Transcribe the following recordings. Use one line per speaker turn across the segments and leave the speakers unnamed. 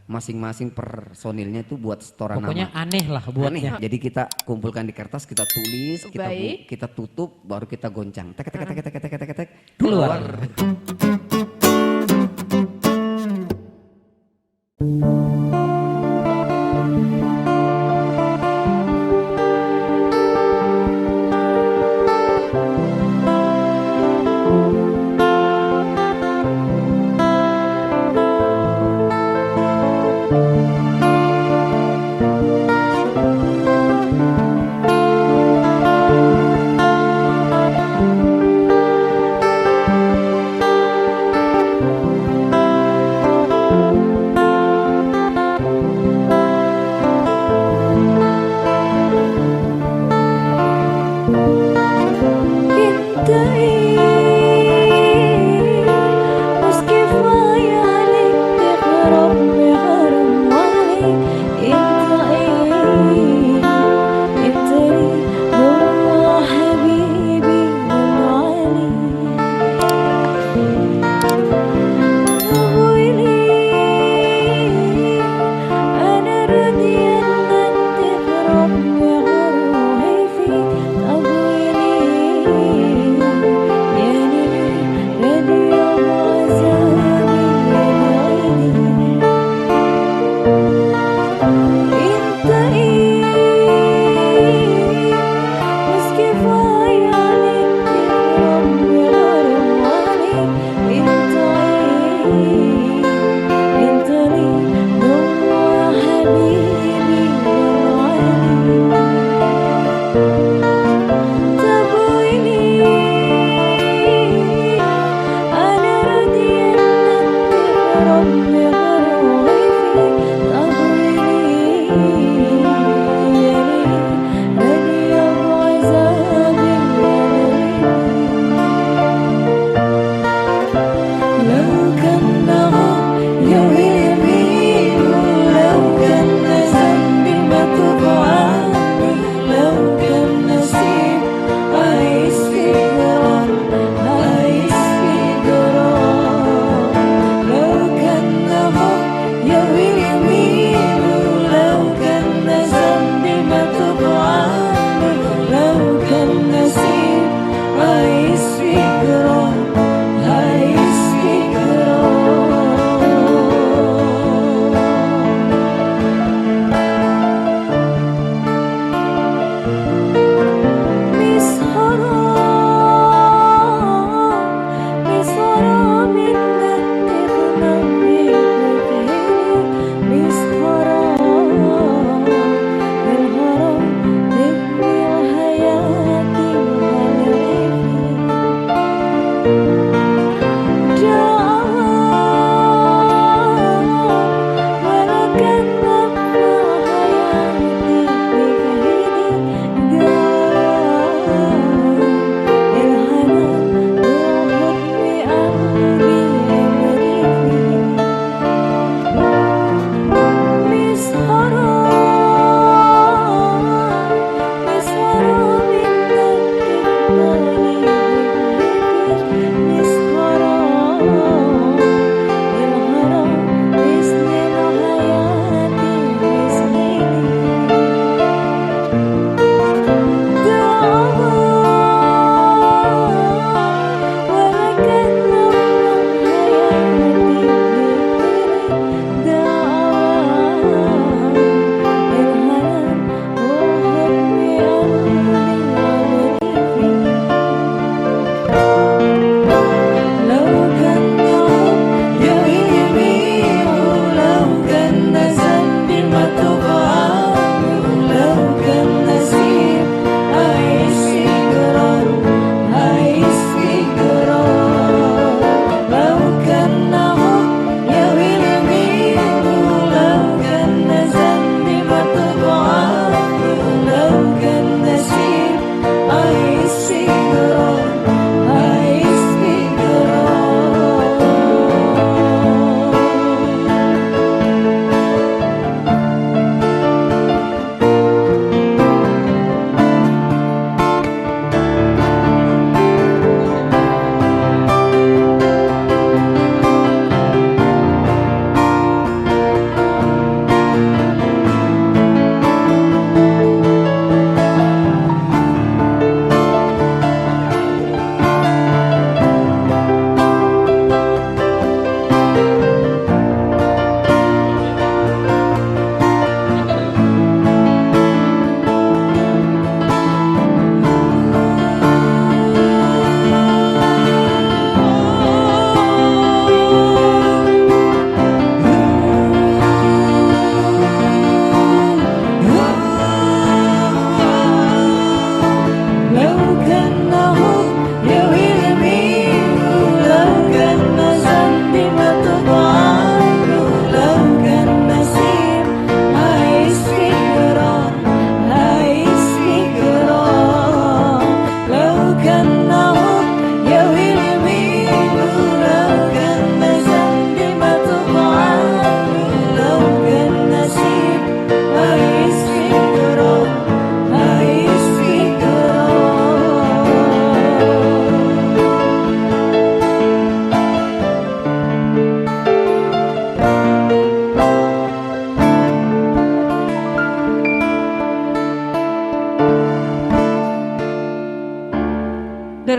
masing-masing personilnya itu buat setoran
Pokoknya
nama.
aneh lah buatnya.
Jadi kita kumpulkan di kertas, kita tulis,
Baik.
kita tutup, baru kita goncang. Tek tek tek tek tek tek tek tek.
Keluar.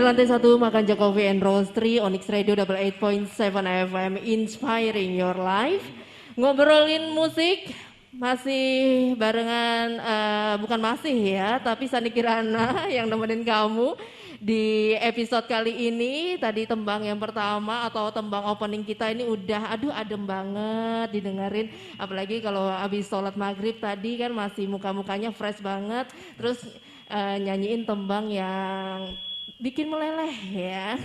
lantai 1 Makan Jokowi and Roastery, Onyx Radio 88.7 FM, inspiring your life. Ngobrolin musik, masih barengan, bukan masih ya, tapi Sandi Kirana yang nemenin kamu di episode kali ini. Tadi tembang yang pertama atau tembang opening kita ini udah adem banget didengerin. Apalagi kalau habis sholat maghrib tadi kan masih muka-mukanya fresh banget. Terus nyanyiin tembang yang bikin meleleh ya.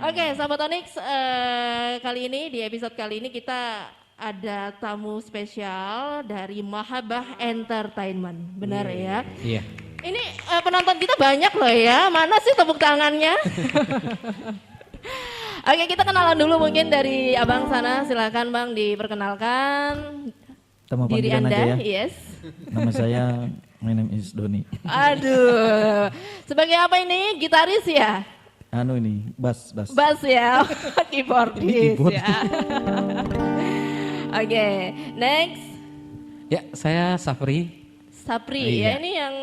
Oke, sahabat Onyx, kali ini di episode kali ini kita ada tamu spesial dari Mahabbah Entertainment, benar ya?
Iya.
Ini penonton kita banyak loh ya, mana sih tepuk tangannya? Oke, kita kenalan dulu mungkin dari abang sana, silakan bang diperkenalkan diri Anda,
aja ya.
yes.
Nama saya, my name is Doni.
Aduh, sebagai apa ini? Gitaris ya?
Anu ini, bass.
Bass ya, keyboardis
Keyboard.
ya. Oke, next.
Ya, saya Safri.
Sapri
Iya.
ya, ini yang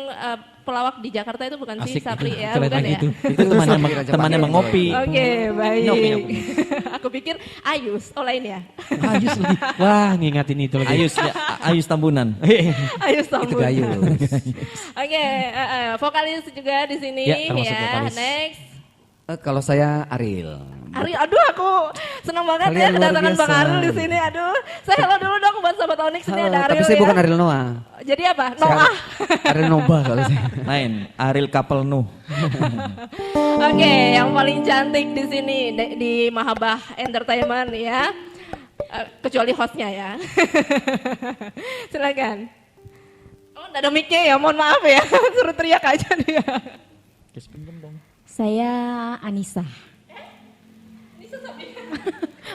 pelawak di Jakarta itu bukan sih
Asik.
Sapri ya,
Keren
bukan
lagi
ya?
itu.
Itu temannya mengopi.
Oke, baik.
Nyopi.
Aku pikir Ayus, oh lain ya?
Ayus lagi. Wah, ngingatin itu lagi.
Ayus Tambunan.
Ayus
Itu
Tambun.
Gayus.
Oke, vokalis juga di sini
Ya, termasuk
ya.
vokalis.
Next.
Kalau saya Ariel.
Ari, aduh aku senang banget
Kalian
ya
luar
kedatangan Bang
biasa.
Ariel di sini. Aduh, saya halo dulu dong buat sahabat Onyx, ini
Halo,
ada Ariel
tapi saya
ya.
bukan Ariel Noah.
Jadi apa?
Saya
Noah.
Ariel Nova kalau saya.
Lain, Ariel Couple Nuh.
Oke, yang paling cantik di sini di Mahabbah Entertainment ya. Kecuali hostnya ya. Silakan. Oh, enggak ada mic-nya ya, mohon maaf ya. Suruh teriak aja dia.
Saya Anissa.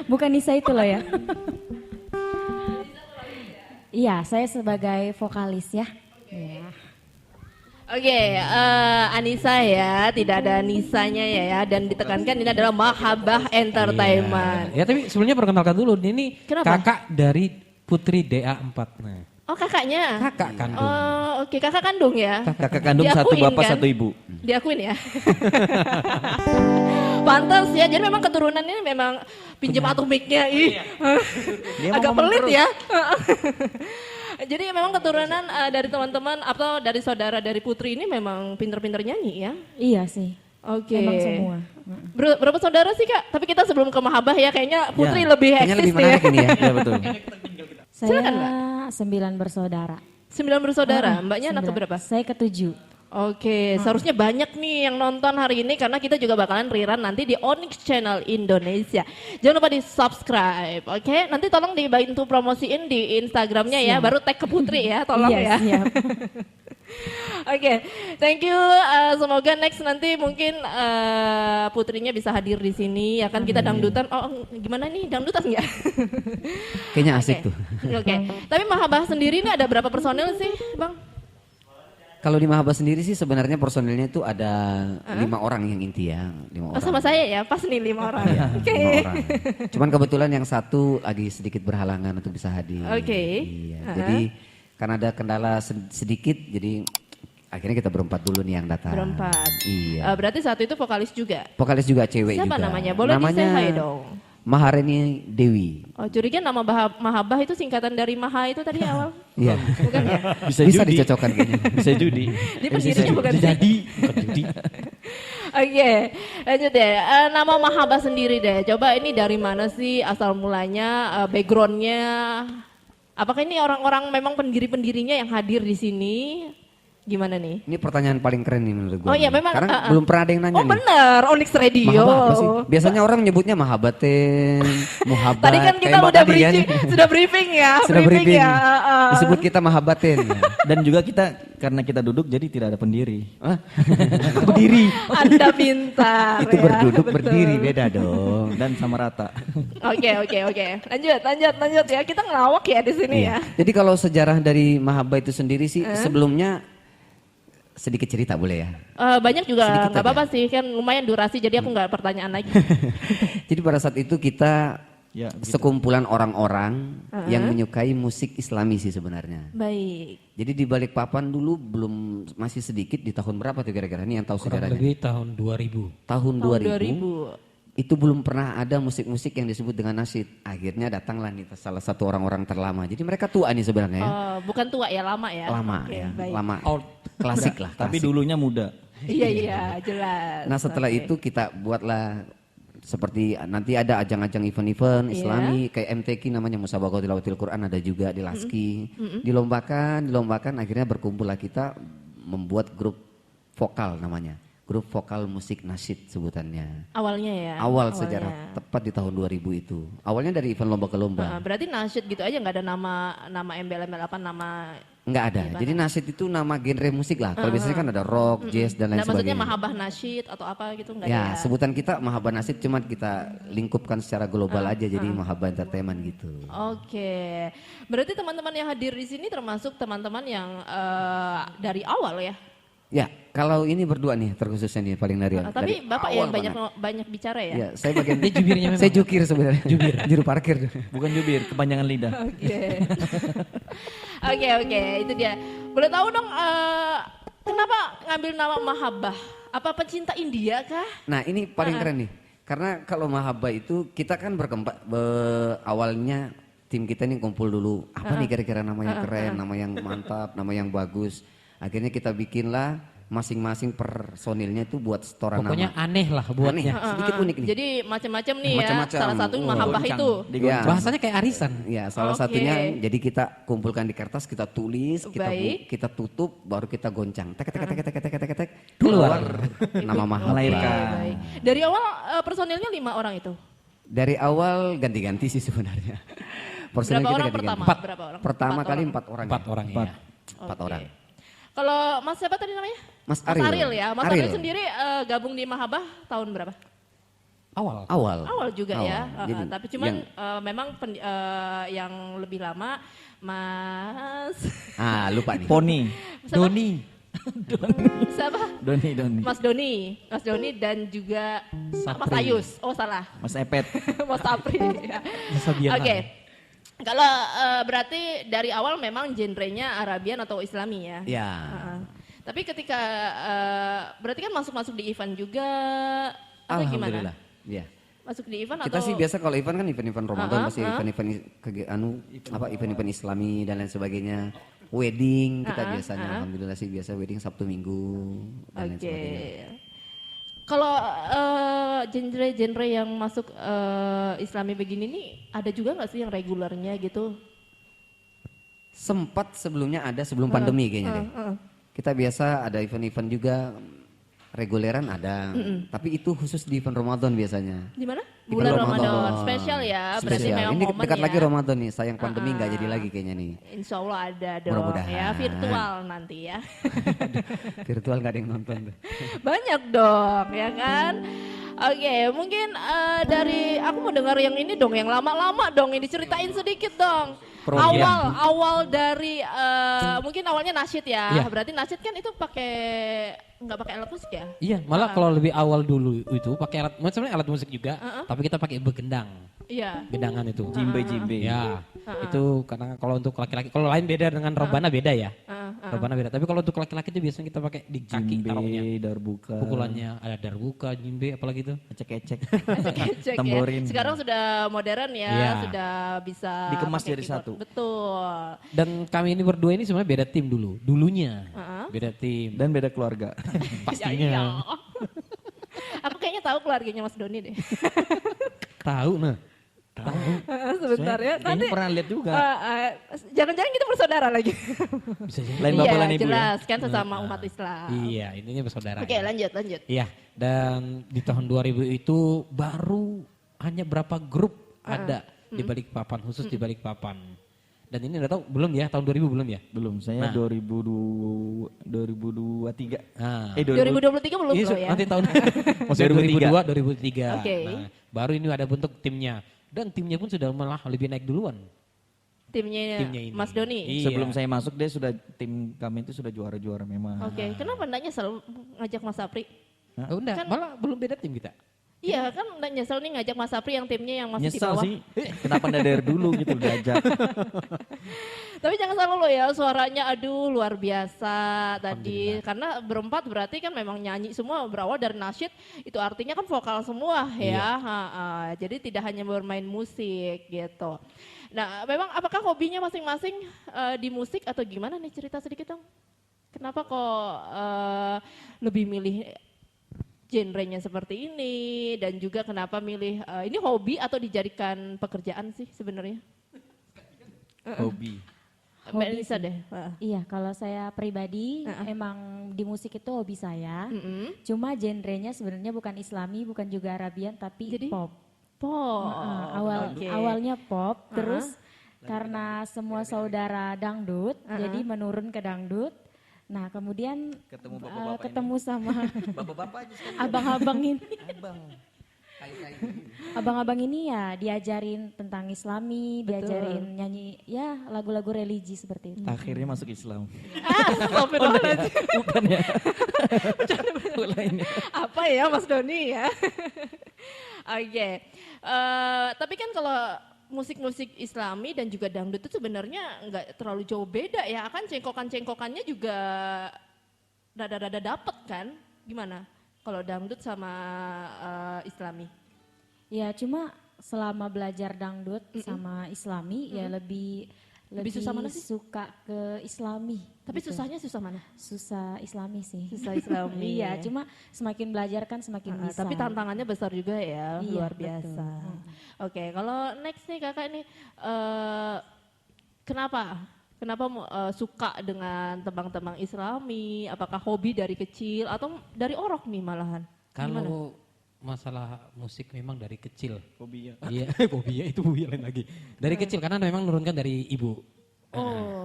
Bukan Nisa itu loh ya. Iya, saya sebagai vokalis ya. Iya.
Oke, Anissa ya, tidak ada Nisanya ya, dan ditekankan ini adalah Mahabbah Entertainment.
Ya, tapi sebelumnya perkenalkan dulu. Ini
Kenapa?
kakak dari Putri DA4. Nah,
Oh kakaknya?
kakak kandung.
Oh oke, kakak kandung ya?
Kakak kandung satu
Diakuin,
bapak
kan?
satu ibu.
Diakuin ya? Pantas ya, jadi memang keturunan ini memang pinjam atau mic-nya. Ih.
Dia
Agak
mau ngomong
pelit
terus.
ya. Jadi memang keturunan dari teman-teman atau dari saudara dari Putri ini memang pinter-pinter nyanyi ya?
Iya sih.
Oke.
Emang semua.
Berapa saudara sih kak? Tapi kita sebelum ke Mahabbah ya, kayaknya Putri lebih
Kayaknya
eksis
lebih
nih ya.
menarik ini ya.
Iya betul.
Saya
Silakan, Mbak.
9 bersaudara.
9 bersaudara, mbaknya anak
9.
keberapa?
Saya ke-7.
Oke, seharusnya banyak nih yang nonton hari ini karena kita juga bakalan rerun nanti di Onyx Channel Indonesia. Jangan lupa di subscribe, oke? Nanti tolong dibantu promosiin di Instagramnya ya, baru tag ke Putri ya, tolong
Iya,
ya.
siap.
Oke, thank you. Semoga next nanti mungkin Putrinya bisa hadir di sini. Ya kan kita dangdutan. Oh, gimana nih dangdutan nggak?
Kayaknya asik
Oke.
tuh.
Oke. Tapi Mahabbah sendiri ini ada berapa personil sih, Bang?
Kalau di Mahabbah sendiri sih sebenarnya personilnya itu ada 5 orang yang inti ya. 5
Oh,
orang.
sama saya ya, pas nih 5 orang.
Iya,
Oke.
5 orang. Cuman kebetulan yang satu lagi sedikit berhalangan untuk bisa hadir.
Oke.
Iya,
Aha.
jadi karena ada kendala sedikit jadi akhirnya kita berempat dulu nih yang datang.
Berempat.
Iya.
Berarti satu itu vokalis juga.
Vokalis juga cewek
Siapa
juga.
namanya? Boleh di-say hi dong.
Maharani Dewi.
Oh, curiga nama Mahabbah itu singkatan dari Maha itu tadi awal?
Iya.
Bukan ya?
Bisa
Bisa
judi.
dicocokkan kayaknya.
Bisa judi.
Dia pendirinya bukan sih?
Jadi, bukan judi.
Oke, lanjut deh. Nama Mahabbah sendiri deh. Coba ini dari mana sih asal mulanya, backgroundnya? Apakah ini orang-orang memang pendiri-pendirinya yang hadir di sini? Gimana nih?
Ini pertanyaan paling keren nih menurut gue.
Oh iya, memang,
Karena belum pernah ada yang nanya
Oh
nih.
bener, Onyx Radio.
Mahabbah apa sih? Biasanya orang menyebutnya Mahabbaten, Muhabbat.
Tadi kan kita
kayak Mbak
udah
tadi kan.
briefing, sudah briefing ya.
Sudah briefing.
ya.
Disebut kita Mahabbaten.
Dan juga kita, karena kita duduk jadi tidak ada pendiri.
Hah?
Berdiri.
Anda pintar
Itu
ya.
berduduk
Betul.
berdiri beda dong.
Dan sama rata.
Oke. Lanjut ya. Kita ngelawak ya di sini ya.
Iya. Jadi kalau sejarah dari Mahabbah itu sendiri sih sebelumnya sedikit cerita boleh ya.
Banyak juga
Sedikit
nggak
aja.
apa-apa sih, kan lumayan durasi jadi aku nggak pertanyaan lagi.
Jadi pada saat itu kita
Ya, begitu.
sekumpulan orang-orang yang menyukai musik Islami sih sebenarnya.
Baik.
Jadi di Balikpapan dulu belum masih sedikit di tahun berapa tuh kira-kira ini yang tahu
Kurang
sejarahnya?
lebih tahun 2000.
Tahun
Tahun
2000. Itu belum pernah ada musik-musik yang disebut dengan nasyid. Akhirnya datanglah nih salah satu orang-orang terlama. Jadi mereka tua nih sebenarnya ya.
Bukan tua ya, lama ya.
Lama
Oke,
ya,
baik.
lama. Klasik lah.
Tapi
klasik.
dulunya muda.
Iya, jelas.
Nah setelah
Oke.
itu kita buatlah seperti nanti ada ajang-ajang event-event
Iya.
Islami kayak MTQ namanya Musabaqah Tilawatil Quran ada juga di Laski. Dilombakan akhirnya berkumpullah kita membuat grup vokal namanya. Grup vokal musik nasyid sebutannya.
Awalnya ya.
Awal
awalnya.
sejarah tepat di tahun 2000 itu. Awalnya dari event lomba ke lomba.
Berarti nasyid gitu aja nggak ada nama embel-embel apa nama.
Enggak ada. Jadi nasyid itu nama genre musik lah. Kalau biasanya kan ada rock, jazz dan lain
Nah, maksudnya
sebagainya.
mahabah nasyid atau apa gitu nggak
Ya,
ada.
sebutan kita Mahabah Nasyid cuma kita lingkupkan secara global aja jadi Mahabah Entertainment gitu.
Oke, berarti teman-teman yang hadir di sini termasuk teman-teman yang dari awal ya.
Ya, kalau ini berdua nih terkhususnya nih paling dari
Tapi
dari
bapak
awal
yang
banget.
banyak bicara ya.
Ya, saya bagian
Dia jubirnya memang.
saya jukir sebenarnya. Juru parkir.
Bukan jubir, kepanjangan lidah.
Oke. Oke, itu dia. Boleh tahu dong kenapa ngambil nama Mahabah? Apa pecinta India kah?
Nah, ini paling keren nih. Karena kalau Mahabah itu kita kan berkembang awalnya tim kita nih kumpul dulu. Apa nih kira-kira nama yang keren, nama yang mantap, nama yang bagus. Akhirnya kita bikinlah masing-masing personilnya itu buat setoran
Pokoknya
nama.
aneh lah
Aneh,
buatnya.
sedikit unik nih.
Jadi macam-macam nih
Macam-macam.
ya. Salah satu
Oh,
Mahabah
goncang.
itu.
Ya.
Bahasanya kayak arisan.
Ya, salah
Oke.
satunya jadi kita kumpulkan di kertas, kita tulis,
Baik.
kita tutup, baru kita goncang. Tek tek tek tek tek tek tek tek.
Keluar.
Nama Mahabah.
Melahirkan.
Baik. Dari awal personilnya 5 orang itu.
Dari awal ganti-ganti sih sebenarnya. Personil
Berapa
kita
orang
ganti-ganti.
pertama? Berapa orang?
Pertama
Empat
kali
orang.
4 orang.
4 orang ya.
Empat
Oke.
orang.
Kalau Mas siapa tadi namanya?
Mas Ariel.
Ya. Mas
Ariel.
Ariel sendiri gabung di Mahabah tahun berapa?
Awal.
Awal.
Awal juga ya.
Awal. Jadi
Tapi cuman
yang-
memang yang lebih lama Mas
lupa nih.
Poni.
Doni.
siapa?
Doni.
Mas Doni dan juga Mas
Sapri.
Ayus. Oh salah.
Mas Epet.
Mas Sapri. Ya.
Sabiana.
Oke. Kalau berarti dari awal memang genrenya Arabian atau Islami ya.
Ya.
Tapi ketika berarti kan masuk di event juga atau
Alhamdulillah.
gimana?
Ya.
Masuk di event
Kita
atau
sih biasa kalau event kan event-event Ramadan masih event-event Islami dan lain sebagainya. Wedding kita biasanya alhamdulillah sih biasa wedding Sabtu Minggu dan lain
Oke.
sebagainya.
Kalau genre-genre yang masuk Islami begini nih ada juga nggak sih yang regulernya gitu?
Sempat sebelumnya ada sebelum pandemi kayaknya deh. Kita biasa ada event-event juga reguleran ada, tapi itu khusus di event Ramadan biasanya.
Di mana?
Di
Bulan
Ramadan.
Ramadan. Spesial ya, berarti
Spesial.
memang
Ini
momen
dekat
ya.
lagi Ramadan nih, sayang pandemi nggak jadi lagi kayaknya nih.
Insya Allah ada dong
Mudah-mudahan.
ya, virtual nanti ya.
Virtual nggak ada yang nonton tuh.
Banyak dong ya kan. Oke, mungkin dari aku mau dengar yang ini dong, yang lama-lama dong, ini ceritain sedikit dong. Awal dari mungkin awalnya nasyid ya.
Iya.
Berarti nasyid kan itu nggak pakai alat musik ya?
Iya, malah kalau lebih awal dulu itu pakai macamnya alat musik juga, tapi kita pakai begendang.
Iya.
Gendangan itu.
Jimbe.
Ya, itu karena kalau untuk laki-laki, kalau lain beda dengan robana beda ya. Robana beda, tapi kalau untuk laki-laki itu biasanya kita pakai di kaki taruhnya.
Jimbe, darbuka.
Pukulannya ada darbuka, jimbe, apalagi itu.
Ecek-ecek.
Cek
Tamborin.
ya. Sekarang sudah modern ya,
Iya.
sudah bisa
Dikemas
pakai
jadi
keyboard.
satu.
Betul.
Dan kami ini berdua ini sebenarnya beda tim dulunya. Beda tim.
Dan beda keluarga.
Pastinya.
Ya. Aku kayaknya tahu keluarganya Mas Doni deh.
Tahu nah.
Sebentar ya.
Kayaknya
Nanti
pernah lihat juga.
jangan-jangan kita bersaudara lagi.
Bisa jadi.
Lain bapak lain ibu ya.
jelas kan sesama umat Islam.
Iya, intinya bersaudara.
Oke, lanjut.
Iya, dan di tahun 2000 itu baru hanya berapa grup ada di Balikpapan, khusus di Balikpapan. Dan ini udah tahu belum ya, tahun 2000 belum ya?
Belum, saya 2023.
Nah.
2023 belum
Ini
loh ya.
nanti tahun maksudnya 2002, 2003.
Oke.
Nah, baru ini ada bentuk timnya. Dan timnya pun sudah malah lebih naik duluan.
Timnya
Timnya ini.
Mas Doni.
Iya.
Sebelum saya masuk dia sudah tim kami itu sudah juara-juara memang.
Oke, kenapa enggaknya selalu ngajak Mas Sapri?
Oh, enggak,
Kan-
malah belum beda tim kita.
Iya kan nyesel nih ngajak Mas Sapri yang timnya yang masih di
Nyesel
bawah.
sih, kenapa nggak dari dulu gitu diajak.
Tapi jangan salah lo ya, suaranya aduh luar biasa tadi. Karena berempat berarti kan memang nyanyi semua berawal dari nasyid, itu artinya kan vokal semua ya. Jadi tidak hanya bermain musik gitu. Nah memang apakah hobinya masing-masing di musik atau gimana nih, cerita sedikit dong. Kenapa kok lebih milih genrenya seperti ini dan juga kenapa milih ini hobi atau dijadikan pekerjaan sih sebenarnya?
Hobi.
Mbak
Hobi
Elisa
sih.
deh.
Iya, kalau saya pribadi emang di musik itu hobi saya. Cuma genrenya sebenarnya bukan Islami, bukan juga Arabian, tapi
Jadi?
pop.
Pop. Oke.
Awalnya pop, terus karena semua saudara dangdut, jadi menurun ke dangdut. Nah kemudian
Ketemu bapak-bapak
ketemu sama
Bapak-bapak aja sekali.
abang-abang ini.
Abang.
Abang-abang ini ya diajarin tentang Islami, diajarin nyanyi ya lagu-lagu religi seperti itu.
Akhirnya masuk Islam.
Astagfirullahaladzim.
Bukan ya? Lainnya.
Apa ya Mas Doni ya? Oke. Tapi kan kalau musik-musik Islami dan juga dangdut itu sebenarnya nggak terlalu jauh beda ya. Kan cengkokan-cengkokannya juga dada-dada dapet kan? Gimana? Kalau dangdut sama Islami?
Ya cuma selama belajar dangdut sama Islami ya lebih
susah mana sih?
suka ke Islami.
Tapi
gitu.
susahnya susah mana?
Susah Islami sih.
Susah Islami.
Iya, cuma semakin belajar kan semakin bisa.
Tapi tantangannya besar juga ya,
Iya,
luar
betul.
biasa. Oke, kalau next nih kakak nih, kenapa? Kenapa suka dengan tembang-tembang Islami? Apakah hobi dari kecil atau dari orok nih malahan?
Kalau masalah musik memang dari kecil.
Hobi ya.
Iya, hobi ya itu hobi lain lagi. Dari kecil karena memang nurunkan dari ibu.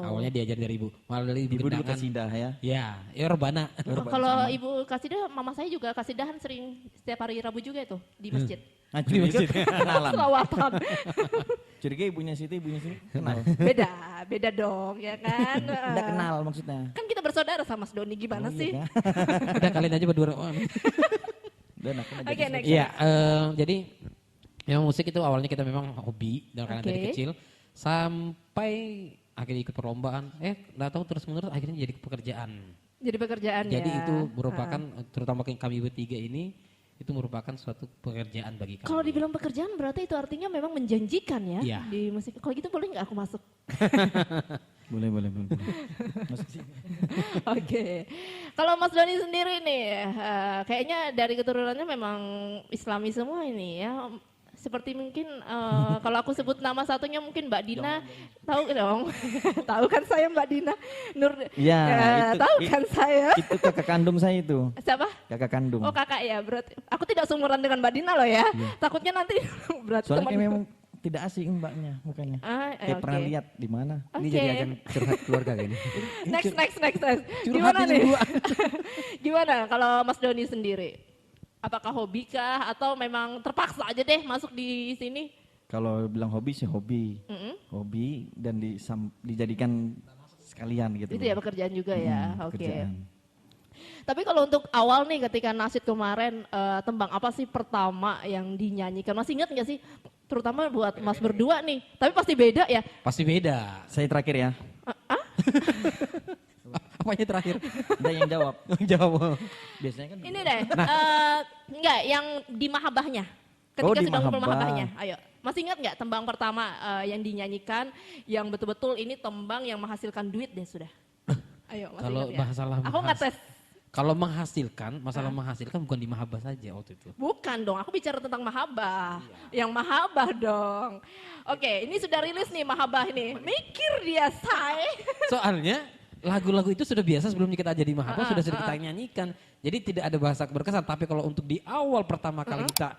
Awalnya diajar dari ibu. Malah dari
Ibu dulu
gendangan.
kasidah ya.
Ya rebana.
Kalau ibu kasidah, mama saya juga kasidahan sering setiap hari Rabu juga itu di masjid.
Nah, curiga kenalan.
Selawatan.
Curiga ibunya situ, ibunya sini kenal.
Beda dong ya kan.
Enggak kenal maksudnya.
Kan kita bersaudara sama Mas Doni, gimana sih?
Iya,
Udah kalian aja berdua.
Dan aku
Oke, next.
Iya, jadi memang musik itu awalnya kita memang hobi dari
Oke.
kecil sampai akhirnya ikut perlombaan. Nggak tahu terus menerus akhirnya jadi pekerjaan.
Jadi pekerjaan ya.
Jadi itu merupakan terutama kami bertiga ini itu merupakan suatu pekerjaan bagi kami.
Kalau dibilang pekerjaan berarti itu artinya memang menjanjikan ya
Iya.
di musik. Kalau gitu boleh nggak aku masuk?
boleh. Masuk sih.
Oke. Kalau Mas Doni sendiri nih, kayaknya dari keturunannya memang Islami semua ini ya. Seperti mungkin kalau aku sebut nama satunya mungkin Mbak Dina, tahu dong, tahu kan saya Mbak Dina Nur,
Iya,
tahu kan saya.
Itu kakak kandung saya itu.
Siapa?
Kakak kandung.
Oh kakak ya, berarti aku tidak seumuran dengan Mbak Dina loh ya. Takutnya nanti berarti
Soalnya
teman.
kayak memang tidak asing mbaknya mukanya. Kayak pernah lihat di mana?
Ini jadi agen curhat keluarga kayaknya.
Next. Gimana nih? Gimana kalau Mas Doni sendiri? Apakah hobi kah atau memang terpaksa aja deh masuk di sini?
Kalau bilang hobi sih hobi. Hobi dan dijadikan sekalian gitu.
Itu ya pekerjaan juga ya. Oke.
Pekerjaan.
Tapi kalau untuk awal nih ketika nasyid kemarin tembang apa sih pertama yang dinyanyikan? Masih ingat nggak sih? Terutama buat Mas berdua nih. Tapi pasti beda ya.
Pasti beda.
Saya terakhir ya.
Apanya terakhir?
Ada yang jawab.
Jawab.
Biasanya kan.
Ini deh. Enggak, yang di Mahabahnya.
Oh,
Ketika
di
sudah ngumpul
Mahabbah.
Mahabahnya. Ayo. Masih ingat nggak tembang pertama yang dinyanyikan yang betul-betul ini tembang yang menghasilkan duit deh sudah. Ayo, masih
Kalau
ingat ya?
bahasa
Aku ngetes.
Kalau menghasilkan, masalah menghasilkan bukan di Mahabbah saja waktu itu.
Bukan dong, aku bicara tentang Mahabbah. Yang Mahabbah dong. Oke, ini sudah rilis nih Mahabbah ini. Mikir dia, say.
Soalnya lagu-lagu itu sudah biasa sebelum kita jadi Mahabbah sudah sering kita nyanyikan. Jadi tidak ada bahasa berkesan. Tapi kalau untuk di awal pertama kali kita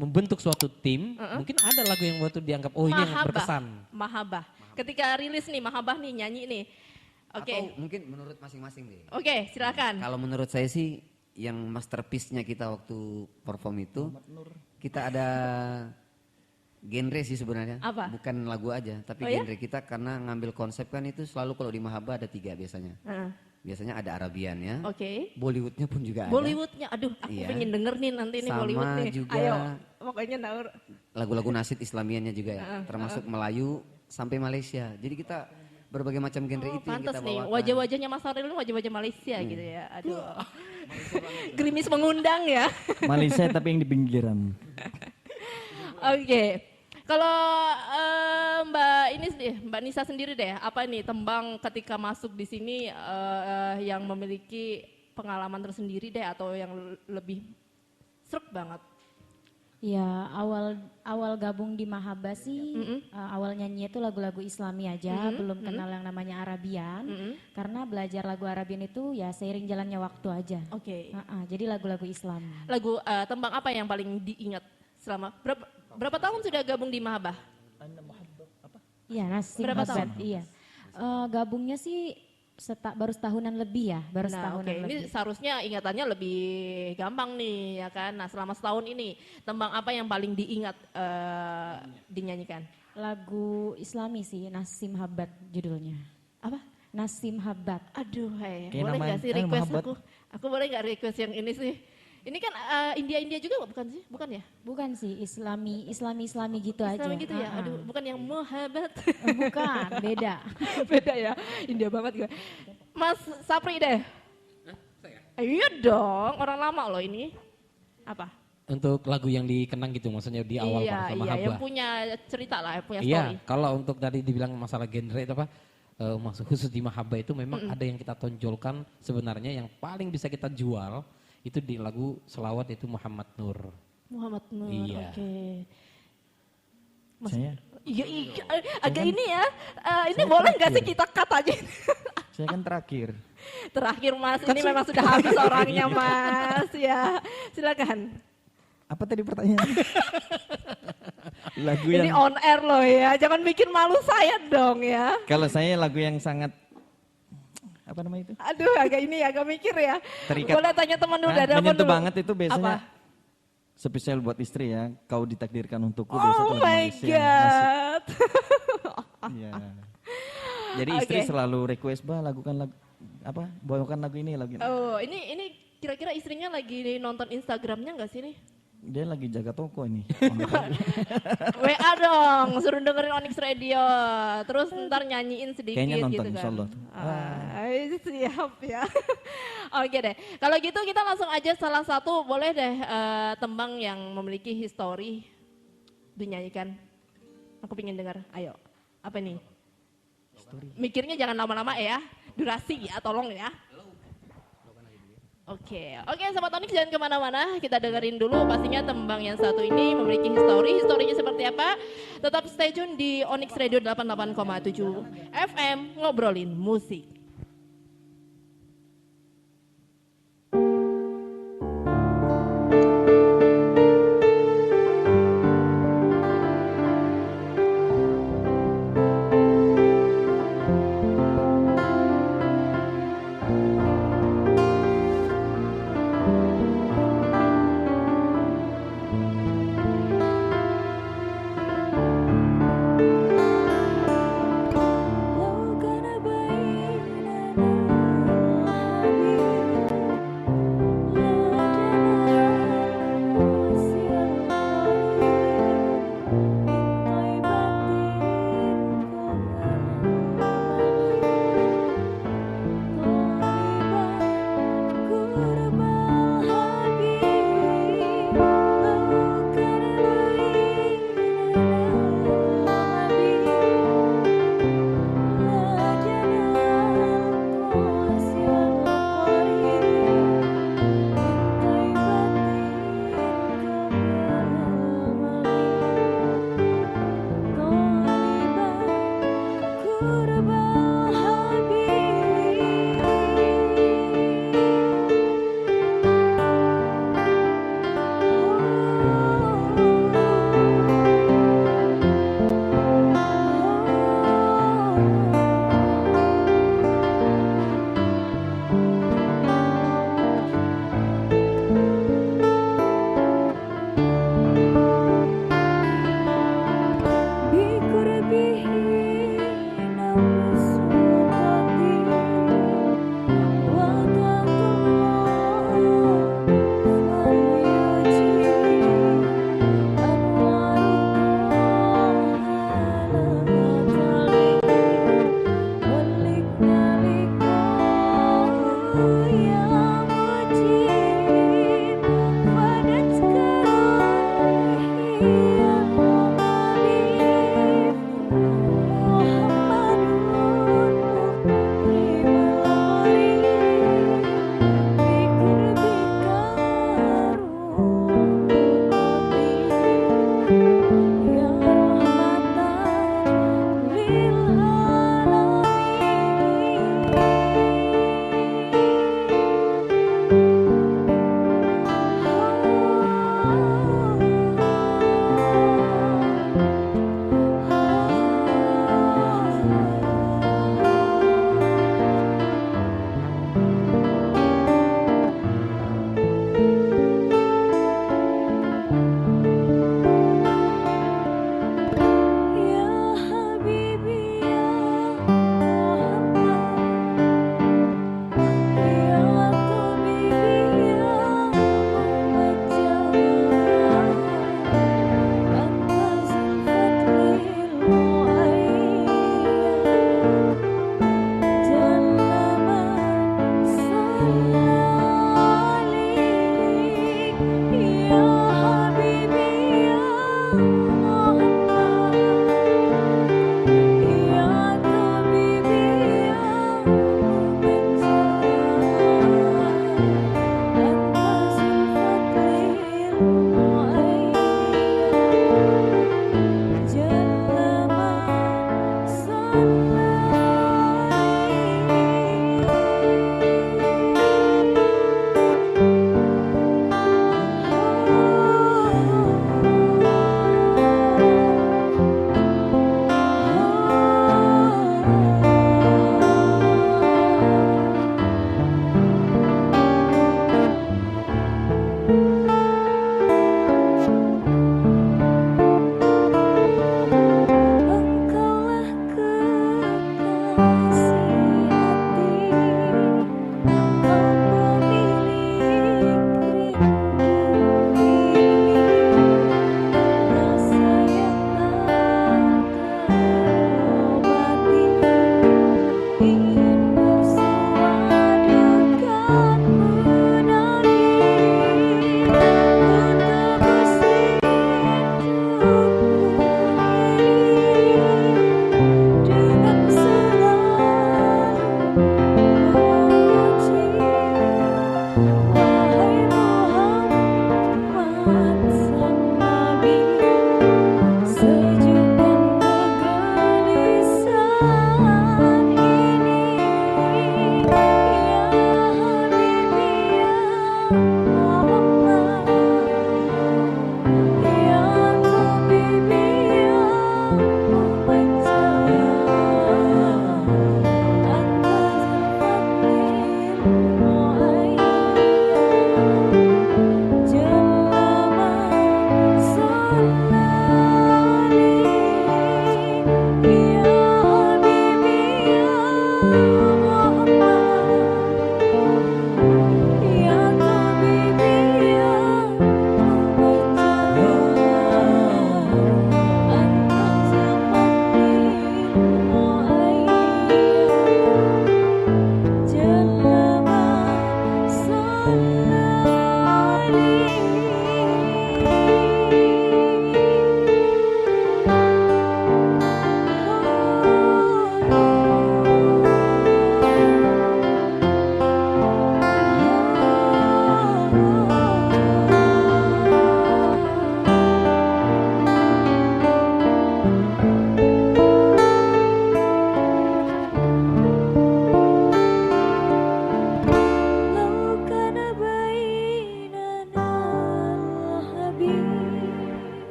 membentuk suatu tim, mungkin ada lagu yang waktu dianggap oh ini yang berkesan.
Mahabbah. Ketika rilis nih Mahabbah nih nyanyi nih. Oke.
Atau mungkin menurut masing-masing deh.
Oke, silakan.
Kalau menurut saya sih yang masterpiece-nya kita waktu perform itu kita ada genre sih sebenarnya.
Apa?
Bukan lagu aja, tapi
Oh ya?
genre kita karena ngambil konsep kan itu selalu kalau di Mahabbah ada 3 biasanya. biasanya ada Arabiannya.
Oke.
Bollywoodnya pun juga ada.
Bollywoodnya, aduh aku
Iya.
pengen denger nih nanti nih
Sama
Bollywood nih.
juga
Ayo, pokoknya Naur.
lagu-lagu nasyid Islamiannya juga ya, termasuk Melayu sampai Malaysia. Jadi kita berbagai macam genre itu yang
Pantas
kita
nih,
bawakan.
wajah-wajahnya Mas Ariel ini wajah-wajah Malaysia gitu ya. Aduh. Gerimis mengundang ya.
Malaysia tapi yang di pinggiran.
Oke. Kalau Mbak Nisa sendiri deh, apa nih tembang ketika masuk di sini yang memiliki pengalaman tersendiri deh atau yang lebih srek banget?
Ya awal gabung di Mahaba sih awal nyanyi itu lagu-lagu Islami aja, belum kenal yang namanya Arabian. Karena belajar lagu Arabian itu ya seiring jalannya waktu aja.
Oke.
Jadi lagu-lagu Islami.
Lagu tembang apa yang paling diingat selama berapa tahun sudah gabung di Mahaba?
Iya, Nasim
Berapa
Habbat,
tahun?
iya. Gabungnya sih baru setahunan lebih ya, baru
Nah,
setahunan
oke. Ini
lebih.
seharusnya ingatannya lebih gampang nih, ya kan? Nah, selama setahun ini, tembang apa yang paling diingat dinyanyikan?
Lagu Islami sih, Nasim Habbat judulnya.
Apa?
Nasim Habbat.
Aduh,
Kayak
boleh
nama-
nggak sih request
Mahabbat.
aku? Aku boleh nggak request yang ini sih? Ini kan India juga bukan sih? Bukan ya?
Bukan sih, Islami gitu aja.
Islami gitu ya? Aduh, bukan yang Muhammad.
Bukan, beda.
Beda ya, India banget gue. Mas Sapri deh. Iya dong, orang lama loh ini. Apa?
Untuk lagu yang dikenang gitu maksudnya di awal
Iya,
sama
iya, yang
Haba.
punya cerita lah, yang punya
Iya,
story.
kalau untuk tadi dibilang masalah genre itu apa? Maksud khusus di Mahaba itu memang ada yang kita tonjolkan sebenarnya yang paling bisa kita jual itu di lagu selawat itu Muhammad Nur.
Muhammad Nur,
Iya.
oke.
Saya
Iya, agak ini ya. Ini boleh nggak sih kita cut aja?
saya kan terakhir.
Terakhir Mas, ini memang sudah habis orangnya Mas ya. Silakan.
Apa tadi pertanyaannya? Lagu
Ini
yang
on air loh ya, jangan bikin malu saya dong ya.
kalau saya lagu yang sangat apa namanya itu?
Aduh, agak mikir ya.
Terikat.
Boleh tanya teman dulu,
Nah,
ada teman
menyentuh
dulu.
banget itu biasanya
Apa?
spesial buat istri ya. Kau ditakdirkan untukku biasa
Oh
lagu
my
Malaysia.
god.
Iya. Jadi istri
Oke.
selalu request, "Bah, lakukan lagu apa? Bawakan lagu ini, lagu ini."
Oh, ini kira-kira istrinya lagi nonton Instagramnya nggak sih nih?
Dia lagi jaga toko ini.
WA dong, suruh dengerin Onyx Radio. Terus ntar nyanyiin sedikit
Kayaknya nonton,
gitu kan.
insyaallah.
Siap ya. Oke deh, kalau gitu kita langsung aja salah satu boleh deh tembang yang memiliki histori dinyanyikan. Aku pengen dengar, ayo. Apa nih? Mikirnya jangan lama-lama ya, durasi ya, tolong ya. Oke, Sobat Onyx jangan kemana-mana, kita dengerin dulu pastinya tembang yang satu ini memiliki historinya seperti apa. Tetap stay tune di Onyx Radio 88,7 FM, ngobrolin musik.
بقربه نوس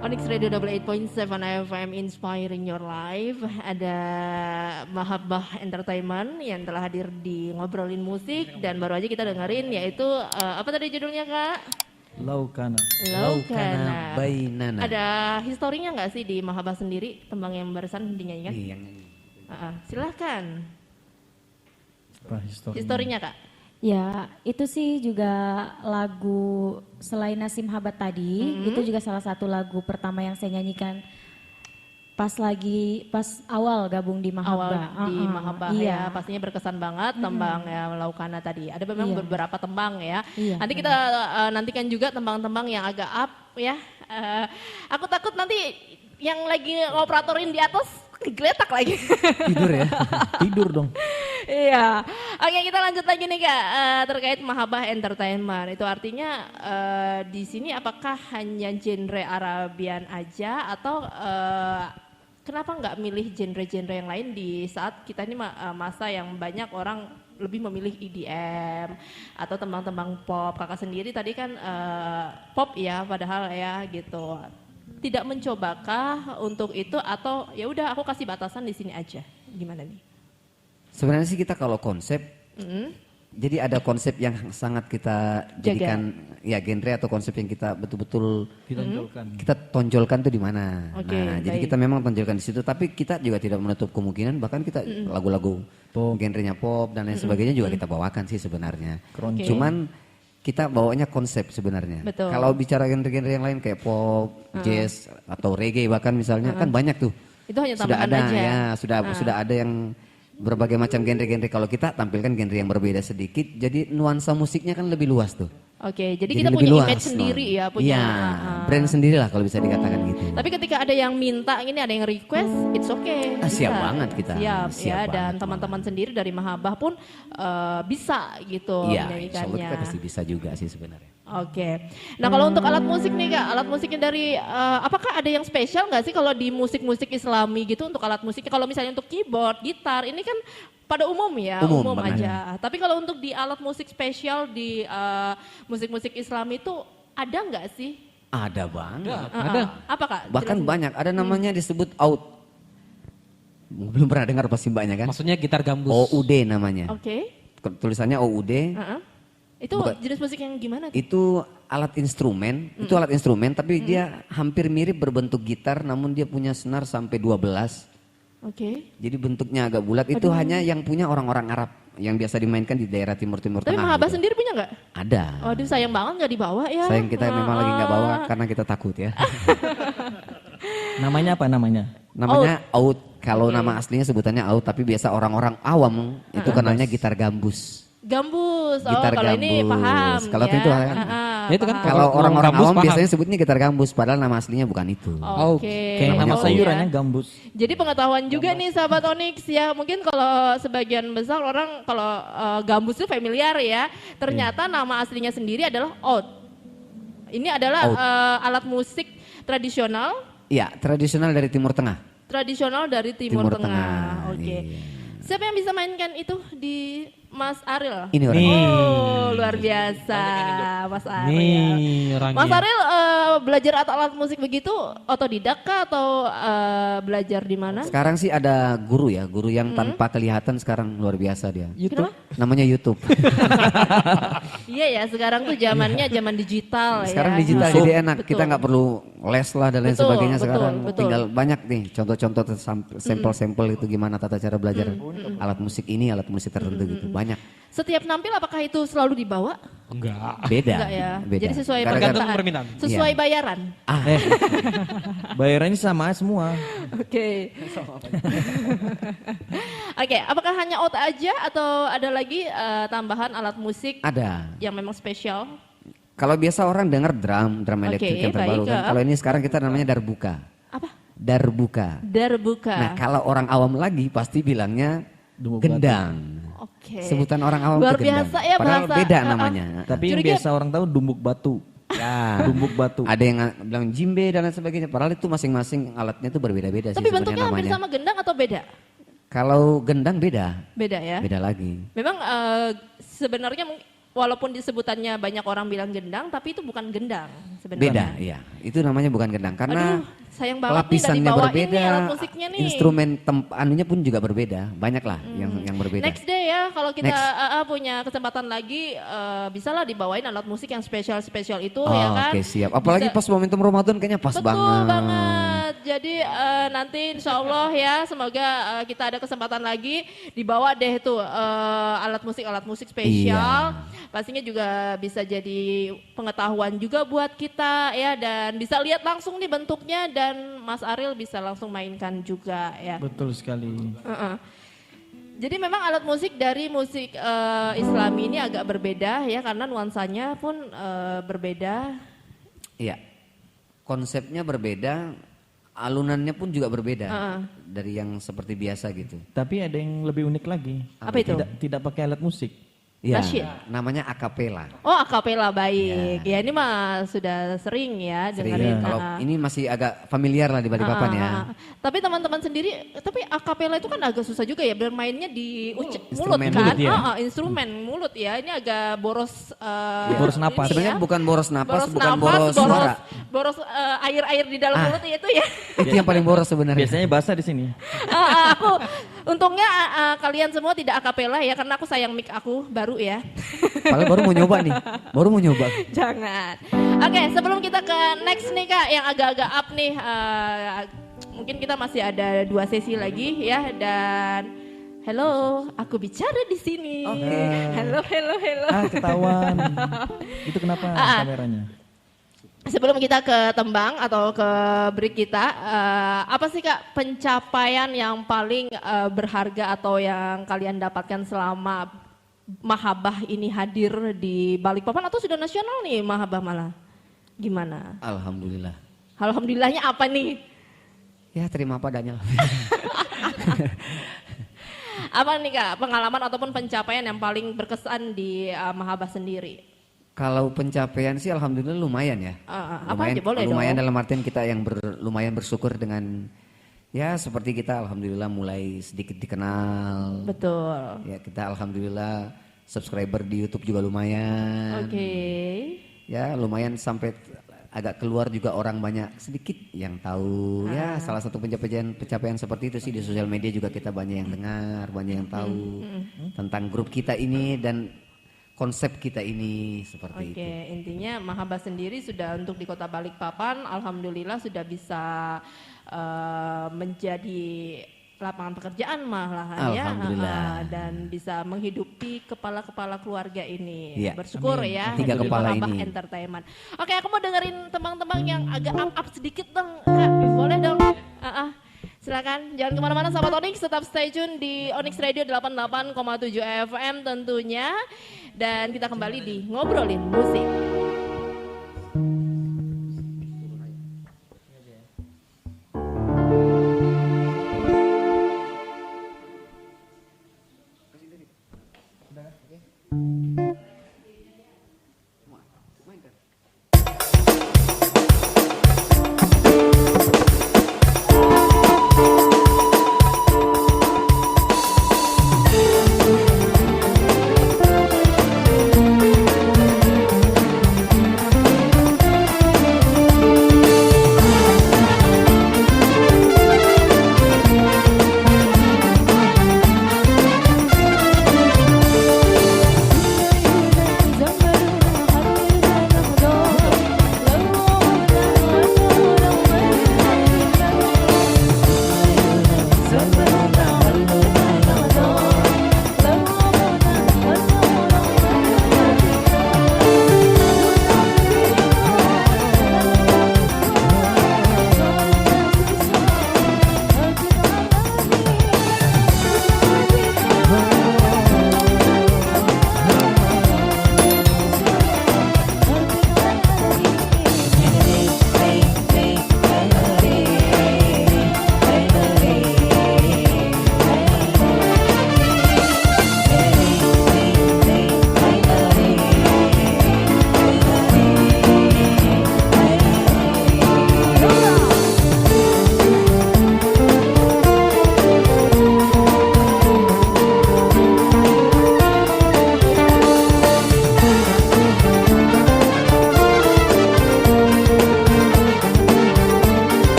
Onyx Radio 88.7 FM Inspiring Your Life. Ada Mahabbah Entertainment yang telah hadir di Ngobrolin Musik. Dan baru aja kita dengerin yaitu apa tadi judulnya Kak?
Laukana.
Laukana.
Bainana.
Ada historinya nggak sih di Mahabbah sendiri tembang yang barusan dinyanyikan?
Iya.
Silahkan.
Apa
Historinya Kak?
Ya, itu sih juga lagu selain Nasim Habat tadi, itu juga salah satu lagu pertama yang saya nyanyikan pas awal gabung di Mahabbah.
Di Mahabbah
iya.
ya, pastinya berkesan banget tembang ya Laukana tadi. Ada memang beberapa tembang ya.
Iya,
Nanti kita nantikan juga tembang-tembang yang agak up ya. Aku takut nanti yang lagi ngoperatorin di atas digeletak lagi.
Tidur ya.
Tidur dong.
Iya. Oke, kita lanjut lagi nih Kak terkait Mahabbah Entertainment. Itu artinya di sini apakah hanya genre Arabian aja atau kenapa nggak milih genre-genre yang lain di saat kita ini masa yang banyak orang lebih memilih EDM atau tembang-tembang pop. Kakak sendiri tadi kan pop ya padahal ya gitu. Tidak mencobakah untuk itu atau ya udah aku kasih batasan di sini aja. Gimana nih?
Sebenarnya sih kita kalau konsep, jadi ada konsep yang sangat kita jadikan ya genre atau konsep yang kita betul-betul kita tonjolkan tuh di mana.
Oke,
Nah, jadi
baik.
kita memang tonjolkan di situ, tapi kita juga tidak menutup kemungkinan bahkan kita lagu-lagu genrenya pop dan lain sebagainya juga kita bawakan sih sebenarnya.
Oke.
Cuman kita bawanya konsep sebenarnya.
Betul.
Kalau bicara genre-genre yang lain kayak pop, jazz atau reggae bahkan misalnya kan banyak tuh.
Itu hanya
Sudah
tambahan
ada
aja.
ya, sudah ada yang berbagai macam genre-genre. Kalau kita tampilkan genre yang berbeda sedikit, jadi nuansa musiknya kan lebih luas tuh.
Oke, jadi
Jadi
kita
lebih
punya
luas,
image sendiri
non.
ya, punya.
Iya, brand sendiri lah kalau bisa dikatakan gitu.
Tapi ketika ada yang minta, ini ada yang request, it's okay.
Siap
bisa.
banget kita.
Siap,
Siap
ya, dan
banget,
teman-teman sendiri dari Mahabbah pun bisa gitu
Iya, insya Allah
menyanyikannya.
kita pasti bisa juga sih sebenarnya.
Oke. Nah kalau untuk alat musik nih Kak, alat musiknya dari, apakah ada yang spesial nggak sih kalau di musik-musik Islami gitu untuk alat musiknya? Kalau misalnya untuk keyboard, gitar, ini kan pada umum ya,
Umum
umum
banget.
aja. Tapi kalau untuk di alat musik spesial di musik-musik Islami itu ada nggak sih?
Ada banget.
Ada.
Apa Kak?
Bahkan
Jelasin.
banyak, ada namanya disebut out. Belum pernah dengar pasti mbaknya kan?
Maksudnya gitar gambus.
OUD namanya.
Oke.
Tulisannya OUD.
Heeh. Itu jenis musik yang gimana tuh?
Itu alat instrumen, itu alat instrumen tapi dia hampir mirip berbentuk gitar namun dia punya senar sampai 12.
Oke.
Jadi bentuknya agak bulat, itu hanya yang punya orang-orang Arab yang biasa dimainkan di daerah timur-timur
Tapi
tengah.
Mahabah
gitu.
sendiri punya nggak?
Ada.
Waduh sayang banget nggak dibawa ya.
Sayang kita memang lagi nggak bawa karena kita takut ya.
Namanya apa namanya?
Namanya out. Kalau nama aslinya sebutannya out, tapi biasa orang-orang awam itu kenalnya gitar gambus.
Gambus. Oh
Gitar
kalau ini
gambus.
paham
Kalau
ya.
itu kan.
Ya itu kan
paham.
Kalau orang-orang
gambus
awam
paham.
biasanya sebutnya gitar gambus, padahal nama aslinya bukan itu.
Oke.
Kayak nama
Oh,
sayurannya
ya.
gambus.
Jadi pengetahuan juga nih sahabat Onyx ya. Mungkin kalau sebagian besar orang kalau gambus itu familiar ya. Ternyata nama aslinya sendiri adalah oud. Ini adalah
Oud.
alat musik tradisional
Iya, tradisional dari Timur Tengah.
dari Timur,
Timur
Tengah.
Tengah,
Oke.
iya.
Siapa yang bisa mainkan itu di Mas Ariel?
Ini orang.
Oh, luar biasa Mas Ariel.
Nih orangnya.
Mas Ariel belajar alat musik begitu otodidak kah atau belajar di mana?
Sekarang sih ada guru ya, guru yang tanpa kelihatan sekarang luar biasa dia.
Kenapa?
Namanya YouTube.
Iya ya, sekarang tuh zamannya zaman digital
Sekarang
ya.
digital
Betul,
jadi enak,
betul.
kita nggak perlu les lah dan lain
Betul,
sebagainya
betul,
sekarang.
betul.
Tinggal banyak nih contoh-contoh sampel-sampel itu gimana tata cara belajar alat musik ini, alat musik tertentu gitu. Banyak.
Setiap nampil apakah itu selalu dibawa?
Enggak.
Beda.
Enggak ya.
Beda.
Jadi sesuai
Tergantung
permintaan.
permintaan.
Sesuai
Iya.
bayaran.
Bayarannya sama semua.
Oke. Oke, apakah hanya out aja atau ada lagi tambahan alat musik
Ada.
yang memang spesial?
Kalau biasa orang dengar drum
Oke,
elektrik yang terbaru
baik.
kan. Kalau ini sekarang kita namanya darbuka.
Apa?
Darbuka.
Darbuka.
Nah, kalau orang awam lagi pasti bilangnya
Dumbuk batu.
gendang.
Oke.
Sebutan orang awam
Luar
itu gendang.
biasa ya
Padahal
bahasa,
beda namanya.
Tapi yang
Curiga-
biasa orang tahu dumbuk batu.
Ya.
Dumbuk batu.
Ada yang bilang jimbe dan lain sebagainya. Padahal itu masing-masing alatnya itu berbeda-beda sih
Tapi
sebenarnya
bentuknya hampir
namanya.
sama gendang atau beda?
Kalau gendang beda,
Beda ya.
beda lagi.
Memang sebenarnya walaupun disebutannya banyak orang bilang gendang, tapi itu bukan gendang sebenarnya.
Beda, iya. Itu namanya bukan gendang karena
Aduh, sayang banget nih dari
lapisannya
bawah
berbeda,
ini alat musiknya nih.
instrumen anunya pun juga berbeda. Banyak lah yang berbeda.
Next day ya, kalau kita
Next.
punya kesempatan lagi, bisalah dibawain alat musik yang spesial-spesial itu
Oh,
ya kan.
oke siap. Apalagi
Bisa-
pas momentum Ramadan kayaknya pas
Betul
banget.
banget. Jadi nanti insya Allah ya, semoga kita ada kesempatan lagi dibawa deh tuh alat musik spesial.
Iya.
Pastinya juga bisa jadi pengetahuan juga buat kita ya, dan bisa lihat langsung nih bentuknya, dan Mas Ariel bisa langsung mainkan juga ya.
Betul sekali.
Heeh. Jadi memang alat musik dari musik Islami ini agak berbeda ya, karena nuansanya pun berbeda.
Iya. Konsepnya berbeda, alunannya pun juga berbeda dari yang seperti biasa gitu.
Tapi ada yang lebih unik lagi.
Apa itu?
Tidak pakai alat musik.
Iya.
Nasyid.
Namanya akapela.
Oh, akapela, baik. Ya ini mah sudah sering ya dengerin.
Kalau ini masih agak familiar lah di Balikpapan ya.
Tapi teman-teman sendiri, tapi akapela itu kan agak susah juga ya, bermainnya di mulut
Instrumen
kan?
mulut,
ya.
Instrumen mulut ya. Ini agak boros.
Boros napas.
ini
Sebenarnya
ya.
bukan boros napas, bukan
napas,
boros suara.
boros air-air di dalam mulut itu ya.
Itu yang paling boros sebenarnya.
Biasanya basah di sini.
Aku untungnya kalian semua tidak akapela ya, karena aku sayang mic aku baru ya.
Padahal baru mau nyoba nih. Baru mau nyoba.
Jangan. Oke, sebelum kita ke next nih Kak, yang agak-agak up nih, mungkin kita masih ada 2 sesi lagi ya, dan hello, aku bicara di sini. Hello.
Ketahuan. Itu kenapa kameranya?
Sebelum kita ke tembang atau ke break kita, apa sih Kak pencapaian yang paling berharga atau yang kalian dapatkan selama Mahabah ini hadir di Balikpapan, atau sudah nasional nih Mahabah malah? Gimana?
Alhamdulillah.
Alhamdulillahnya apa nih?
Ya terima padanya lah.
Apa nih Kak pengalaman ataupun pencapaian yang paling berkesan di Mahabah sendiri?
Kalau pencapaian sih alhamdulillah lumayan ya.
Apa aja boleh
lumayan
dong.
dalam artian kita yang lumayan bersyukur dengan ya seperti kita alhamdulillah mulai sedikit dikenal.
Betul.
Ya kita alhamdulillah subscriber di YouTube juga lumayan.
Oke.
Ya lumayan sampai agak keluar juga orang banyak sedikit yang tahu. Ya salah satu pencapaian seperti itu sih di sosial media juga kita banyak yang dengar, banyak yang tahu tentang grup kita ini dan konsep kita ini seperti itu.
Oke, intinya Mahabbah sendiri sudah untuk di Kota Balikpapan, alhamdulillah sudah bisa menjadi lapangan pekerjaan malahan ya,
Alhamdulillah.
dan bisa menghidupi kepala-kepala keluarga ini.
Iya.
Bersyukur
Amin.
ya.
Tiga
di
kepala
Mahabbah
ini.
Entertainment. Oke, aku mau dengerin tembang-tembang yang agak up sedikit dong, Kak. Boleh dong. Silakan, jangan kemana-mana sahabat Onyx, tetap stay tune di Onyx Radio 88,7 FM tentunya. Dan kita kembali di Ngobrolin Musik.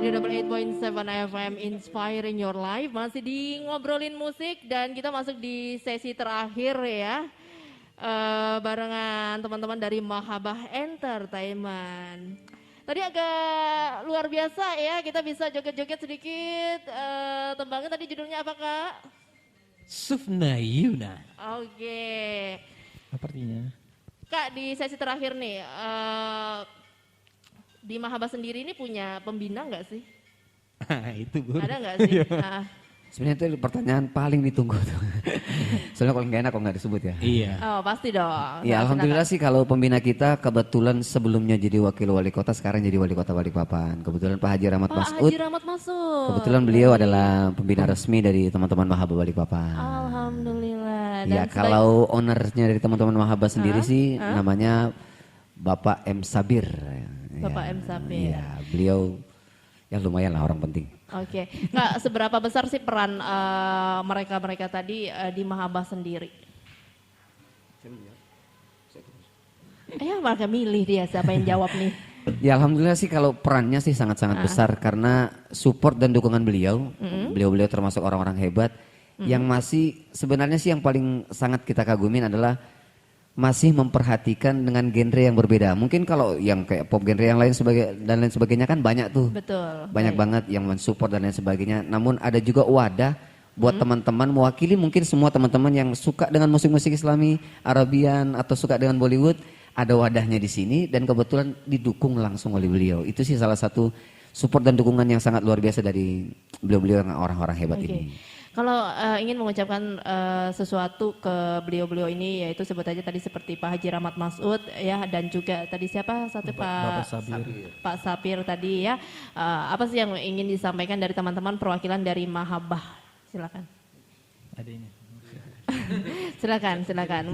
Radio Double 8.7 FM Inspiring Your Life. Masih di ngobrolin musik dan kita masuk di sesi terakhir ya. Barengan teman-teman dari Mahabbah Entertainment. Tadi agak luar biasa ya, kita bisa joget-joget sedikit. Tembangnya tadi judulnya apa Kak?
Sufna Yuna.
Oke.
Apa artinya?
Kak di sesi terakhir nih, di Mahabbah sendiri ini punya pembina nggak sih?
Itu gue.
Ada nggak sih? Nah,
Sebenarnya itu pertanyaan paling ditunggu tuh. Soalnya kalau nggak enak kok nggak disebut ya.
Iya.
oh pasti dong.
Ya
Nah,
alhamdulillah
silakan.
sih kalau pembina kita kebetulan sebelumnya jadi wakil wali kota, sekarang jadi wali kota Balikpapan. Kebetulan Pak Haji Rahmat
Pak
Masud.
Haji Rahmat masuk.
Kebetulan beliau adalah pembina resmi dari teman-teman Mahabbah Balikpapan.
Alhamdulillah.
Ya kalau ownernya dari teman-teman Mahabbah sendiri sih namanya Bapak M. Sabir.
Bapak
Ya,
M. Sabir.
Ya beliau ya lumayan lah orang penting.
Oke, nggak seberapa besar sih peran mereka-mereka tadi di Mahabbah sendiri? Mereka milih dia siapa yang jawab nih.
Ya alhamdulillah sih kalau perannya sih sangat-sangat besar karena support dan dukungan beliau. Beliau-beliau termasuk orang-orang hebat yang masih sebenarnya sih yang paling sangat kita kagumin adalah masih memperhatikan dengan genre yang berbeda. Mungkin kalau yang kayak pop genre yang lain dan lain sebagainya kan banyak tuh.
Betul.
Banyak banget yang mensupport dan lain sebagainya. Namun ada juga wadah buat teman-teman mewakili mungkin semua teman-teman yang suka dengan musik-musik Islami, Arabian atau suka dengan Bollywood, ada wadahnya di sini dan kebetulan didukung langsung oleh beliau. Itu sih salah satu support dan dukungan yang sangat luar biasa dari beliau-beliau yang orang-orang hebat
Oke.
ini.
Kalau ingin mengucapkan sesuatu ke beliau-beliau ini, yaitu sebut aja tadi seperti Pak Haji Rahmat Masud ya, dan juga tadi siapa satu
Bapak
Pak
Sabir.
Pak Sapir tadi ya. Apa sih yang ingin disampaikan dari teman-teman perwakilan dari Mahabbah? Silakan.
Adanya.
Silakan.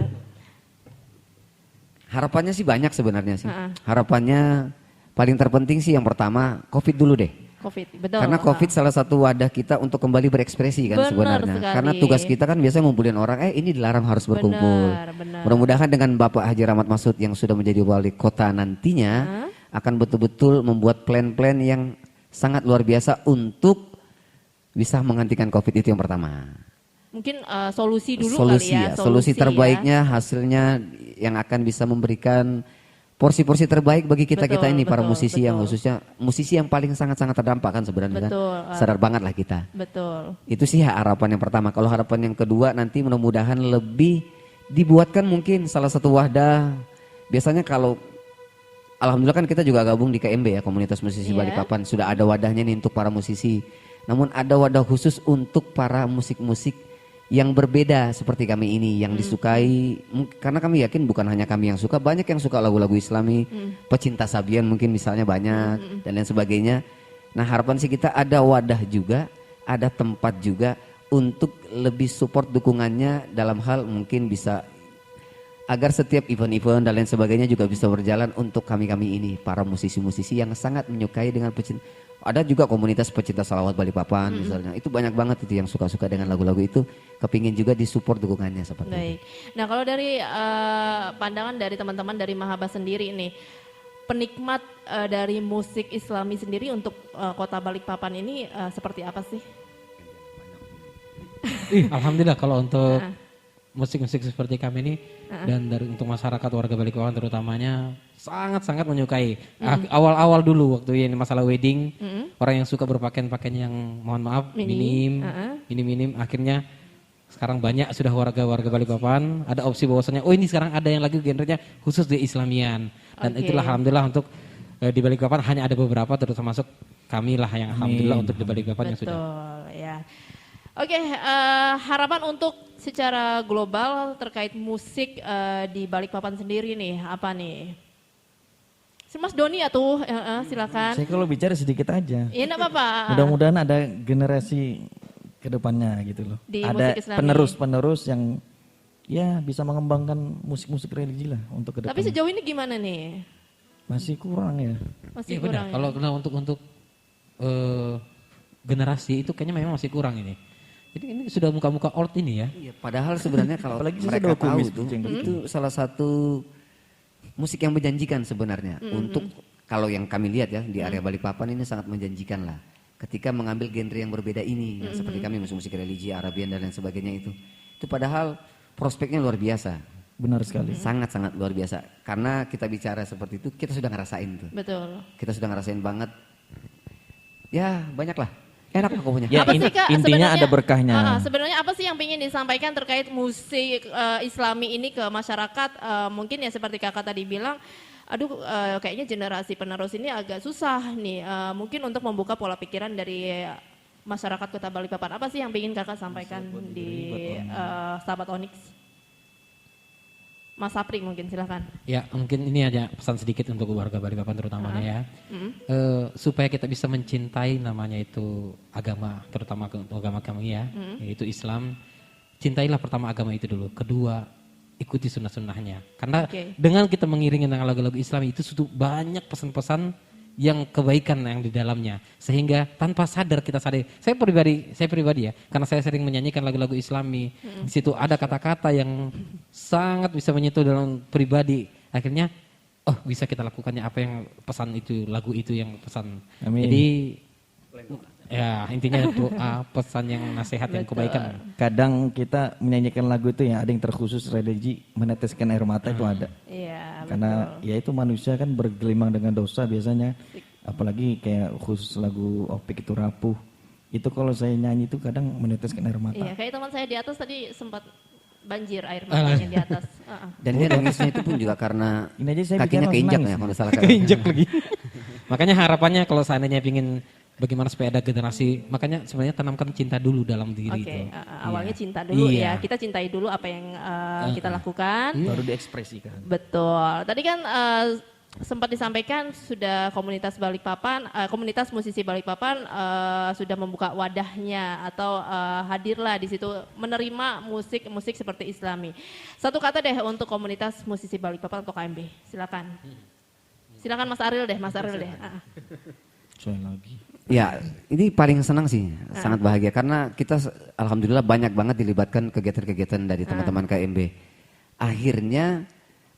Harapannya sih banyak sebenarnya sih. Harapannya paling terpenting sih yang pertama COVID dulu deh.
COVID, betul.
Karena COVID salah satu wadah kita untuk kembali berekspresi kan
Benar
sebenarnya.
sekali.
Karena tugas kita kan biasanya ngumpulin orang, ini dilarang harus berkumpul.
Benar.
Mudah-mudahan dengan Bapak Haji Rahmat Masud yang sudah menjadi wali kota nantinya akan betul-betul membuat plan-plan yang sangat luar biasa untuk bisa menghentikan COVID itu yang pertama.
Mungkin solusi dulu
Solusi
kali ya.
ya, solusi
ya.
terbaiknya hasilnya yang akan bisa memberikan porsi-porsi terbaik bagi kita-kita ini para musisi yang khususnya musisi yang paling sangat-sangat terdampak kan sebenarnya kan. Sadar banget lah kita.
Betul.
Itu sih harapan yang pertama. Kalau harapan yang kedua nanti mudah-mudahan lebih dibuatkan mungkin salah satu wadah. Biasanya kalau alhamdulillah kan kita juga gabung di KMB ya, Komunitas Musisi Balikpapan. Sudah ada wadahnya nih untuk para musisi. Namun ada wadah khusus untuk para musik-musik yang berbeda seperti kami ini yang disukai karena kami yakin bukan hanya kami yang suka, banyak yang suka lagu-lagu Islami, pecinta Sabian mungkin misalnya banyak dan lain sebagainya. Nah harapan sih kita ada wadah juga, ada tempat juga untuk lebih support dukungannya dalam hal mungkin bisa agar setiap event-event dan lain sebagainya juga bisa berjalan untuk kami-kami ini para musisi-musisi yang sangat menyukai dengan pecinta. Ada juga komunitas pecinta salawat Balikpapan misalnya. Itu banyak banget itu yang suka-suka dengan lagu-lagu itu. Kepingin juga disupport dukungannya seperti itu.
Baik. Nah kalau dari pandangan dari teman-teman dari Mahabbah sendiri ini, penikmat dari musik Islami sendiri untuk kota Balikpapan ini seperti apa sih?
Alhamdulillah kalau untuk musik-musik seperti kami ini dan dari untuk masyarakat warga Balikpapan terutamanya sangat-sangat menyukai. Awal-awal dulu waktu ini masalah wedding, orang yang suka berpakaian-pakaian yang mohon maaf minim, akhirnya sekarang banyak sudah warga-warga Balikpapan ada opsi bahwasanya ini sekarang ada yang lagi genrenya khusus di Islamian dan itulah alhamdulillah untuk di Balikpapan hanya ada beberapa termasuk kami lah yang alhamdulillah untuk di Balikpapan yang sudah.
Betul ya. Oke, harapan untuk secara global terkait musik di Balikpapan sendiri nih, apa nih? Mas Doni ya tuh, silakan.
Saya kalau bicara sedikit aja.
Iya enggak apa-apa.
Mudah-mudahan ada generasi ke depannya gitu loh.
Di
Ada
musik Islami.
penerus-penerus yang ya bisa mengembangkan musik-musik religi lah untuk ke depan.
Tapi sejauh ini gimana nih?
Masih kurang ya.
Masih
Iya
kurang.
benar. Kalau untuk generasi itu kayaknya memang masih kurang ini. Jadi ini sudah muka-muka old ini ya.
Iya, padahal sebenarnya kalau
Apalagi
mereka
sudah
tahu
kumis,
tuh,
kucing.
itu salah satu musik yang menjanjikan sebenarnya untuk kalau yang kami lihat ya di area Balikpapan ini sangat menjanjikan lah. Ketika mengambil genre yang berbeda ini, yang seperti kami musik religi, Arabian dan lain sebagainya itu padahal prospeknya luar biasa.
Benar sekali.
Sangat-sangat luar biasa. Karena kita bicara seperti itu, kita sudah ngerasain tuh.
Betul.
Kita sudah ngerasain banget. Ya banyak lah. Enak lah pokoknya.
Ya,
Apa sih, Kak,
intinya
sebenarnya-
ada berkahnya.
Sebenarnya apa sih yang ingin disampaikan terkait musik Islami ini ke masyarakat? Mungkin ya seperti kakak tadi bilang, aduh kayaknya generasi penerus ini agak susah nih. Mungkin untuk membuka pola pikiran dari masyarakat Kota Balikpapan. Apa sih yang ingin kakak sampaikan di sahabat Onyx? Mas Sapri mungkin silakan.
Ya mungkin ini aja pesan sedikit untuk warga Balikpapan terutamanya ya. Supaya kita bisa mencintai namanya itu agama, terutama untuk agama kami ya, yaitu Islam. Cintailah pertama agama itu dulu. Kedua, ikuti sunnah-sunnahnya. Karena dengan kita mengiringi dengan lagu-lagu Islam itu sudah banyak pesan-pesan yang kebaikan yang di dalamnya, sehingga tanpa sadar kita sadar. Saya pribadi ya, karena saya sering menyanyikan lagu-lagu Islami, di situ ada kata-kata yang sangat bisa menyentuh dalam pribadi. Akhirnya, oh bisa kita lakukannya apa yang pesan itu, lagu itu yang pesan.
Amin.
Jadi ya intinya doa, pesan yang nasihat yang kebaikan.
Kadang kita menyanyikan lagu itu ya ada yang terkhusus religi, meneteskan air mata itu ada.
Iya.
Karena ya itu manusia kan bergelimang dengan dosa biasanya. Apalagi kayak khusus lagu Opik itu rapuh. Itu kalau saya nyanyi itu kadang meneteskan air mata.
Iya, kayak teman saya di atas tadi sempat banjir air matanya di atas.
Dan dia nangisnya itu pun juga karena
Ini aja saya
kakinya
bicara
keinjak
nangis.
ya kalau salah.
Keinjak lagi. Makanya harapannya kalau seandainya ingin bagaimana supaya ada generasi, makanya sebenarnya tanamkan cinta dulu dalam diri
Oke,
itu.
awalnya cinta dulu
Iya.
ya. Kita cintai dulu apa yang kita lakukan.
Baru diekspresikan.
Betul. Tadi kan sempat disampaikan sudah komunitas Balikpapan, komunitas musisi Balikpapan sudah membuka wadahnya atau hadirlah di situ menerima musik seperti Islami. Satu kata deh untuk komunitas musisi Balikpapan atau KMB. Silakan. Silakan Mas Ariel deh, Mas Ariel deh.
Saya lagi.
Ya, ini paling senang sih, sangat bahagia karena kita alhamdulillah banyak banget dilibatkan kegiatan-kegiatan dari teman-teman KMB. Akhirnya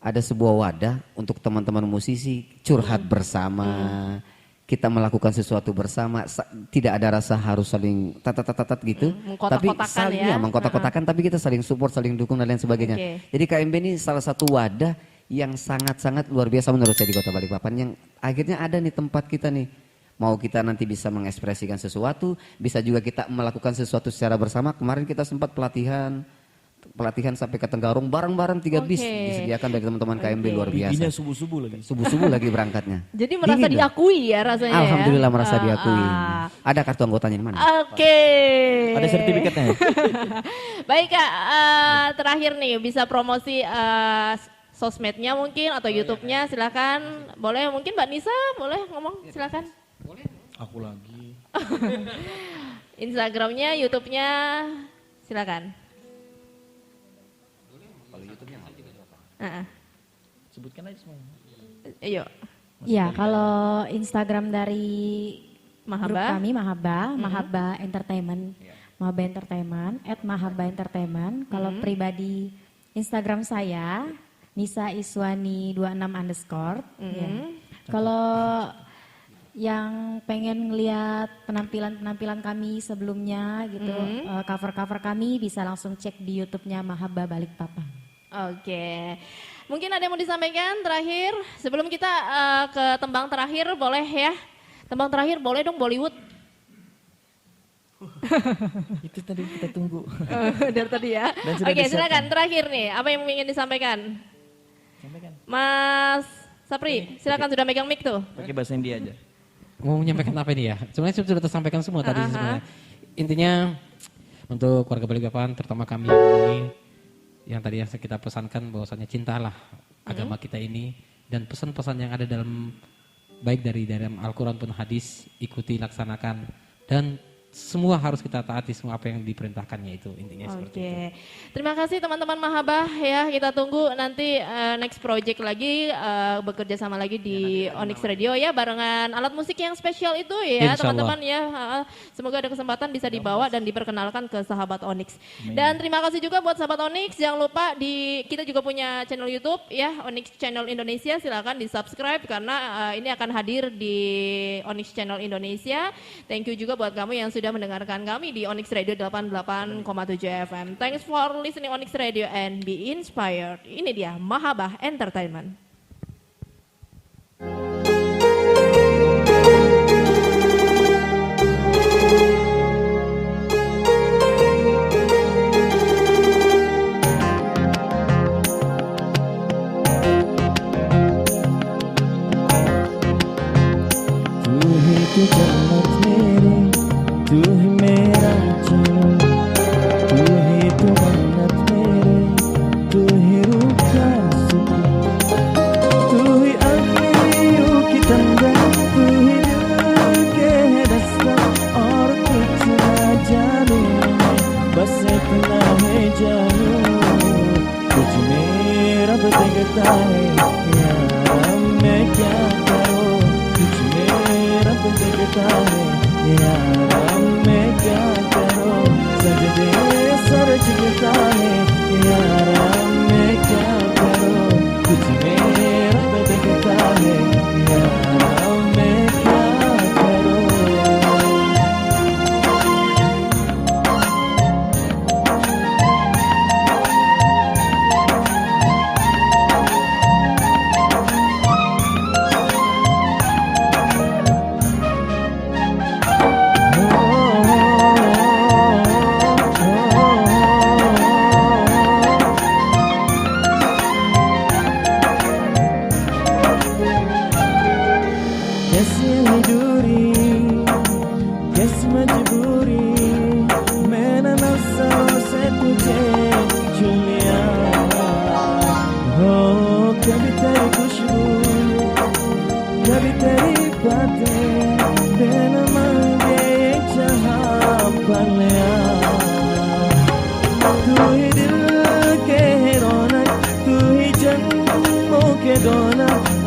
ada sebuah wadah untuk teman-teman musisi curhat bersama, kita melakukan sesuatu bersama, tidak ada rasa harus saling tatat gitu, tapi
Mengkotak-kotakan
saling
ya.
mengkotak-kotakan, tapi kita saling support, saling dukung dan lain sebagainya.
Oke.
Jadi KMB ini salah satu wadah yang sangat-sangat luar biasa menurut saya di Kota Balikpapan, yang akhirnya ada nih tempat kita nih. Mau kita nanti bisa mengekspresikan sesuatu, bisa juga kita melakukan sesuatu secara bersama. Kemarin kita sempat pelatihan sampai ke Tenggarong bareng-bareng 3 bis disediakan dari teman-teman KMB luar biasa.
Bikinnya subuh-subuh lagi.
Subuh-subuh lagi berangkatnya.
Jadi merasa
Dingin loh.
diakui ya rasanya ya.
Alhamdulillah merasa diakui. Ada kartu anggotanya di mana?
Oke.
Ada sertifikatnya ya?
Baik Kak, terakhir nih bisa promosi sosmednya mungkin atau YouTube-nya silakan. Boleh mungkin Mbak Nisa boleh ngomong silakan.
Aku lagi.
Instagramnya, YouTube-nya silakan.
Sebutkan aja semua.
Ayo,
Ya, kalau Instagram dari grup
Mahaba.
kami Mahaba Entertainment, Mahaba Entertainment, @mahaba-entertainment. Kalau pribadi Instagram saya Nisa Iswani 26_. Ya. Kalau yang pengen ngeliat penampilan kami sebelumnya gitu, cover-cover kami bisa langsung cek di YouTube-nya Mahaba Balikpapan.
Oke. Mungkin ada yang mau disampaikan terakhir sebelum kita ke tembang terakhir boleh ya? Tembang terakhir boleh dong Bollywood.
Itu tadi kita tunggu.
Dari tadi ya.
Dan sudah
Oke,
disiapkan.
silakan terakhir nih, apa yang ingin disampaikan? Mas Sapri, silakan sudah megang mic tuh.
Pakai bahasa India aja.
Mau menyampaikan apa ini ya? Sebenarnya sudah tersampaikan semua tadi sebenarnya. Intinya untuk warga Balikpapan terutama kami ini yang tadi yang kita pesankan bahwasanya cintalah agama kita ini dan pesan-pesan yang ada dalam baik dari dalam Al-Quran pun hadis ikuti laksanakan dan semua harus kita taati semua apa yang diperintahkannya itu intinya seperti itu.
Terima kasih teman-teman Mahabbah ya, kita tunggu nanti next project lagi bekerja sama lagi di Onyx Radio ya barengan alat musik yang spesial itu ya teman-teman ya. Semoga ada kesempatan bisa dibawa dan diperkenalkan ke sahabat Onyx. Dan terima kasih juga buat sahabat Onyx, jangan lupa kita juga punya channel YouTube ya, Onyx Channel Indonesia, silakan di-subscribe karena ini akan hadir di Onyx Channel Indonesia. Thank you juga buat kamu yang sudah mendengarkan kami di Onyx Radio 88,7 FM. Thanks for listening Onyx Radio and be inspired. Ini dia Mahabbah Entertainment.
तू ही मेरा चैन, तू ही तो मन्नत मेरे, तू ही रूह का सुकून, तू ही अग्नियों की तंदर, तू ही दिल के है रास्ता और कुछ ना जानू मैं, बस इतना है जानू कुछ मेरा दिखता है यार मैं क्या करूं, कुछ मेरा दिखता है यार मैं क्या करूं, सजदे सर झुकता है यार मैं क्या करूं, कुछ मेरा दिखता है यार मैं क्या करूं।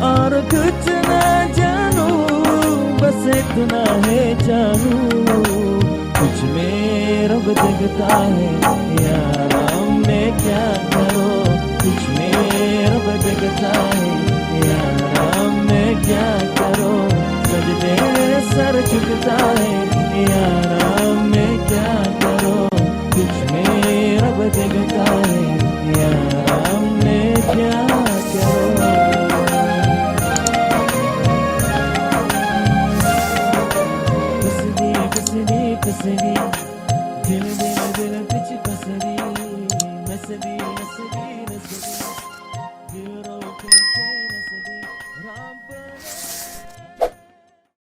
और कुछ ना जानू बस इतना है जानू कुछ मेरा दिखता है यार मैं क्या करूं, कुछ मेरा दिखता है यार मैं क्या करूं, सजदे सर झुकता है यार मैं क्या करूं, कुछ मेरा दिखता है यार मैं क्या करूं। कसरी दिल दिल दिल कुछ कसरी नसरी नसरी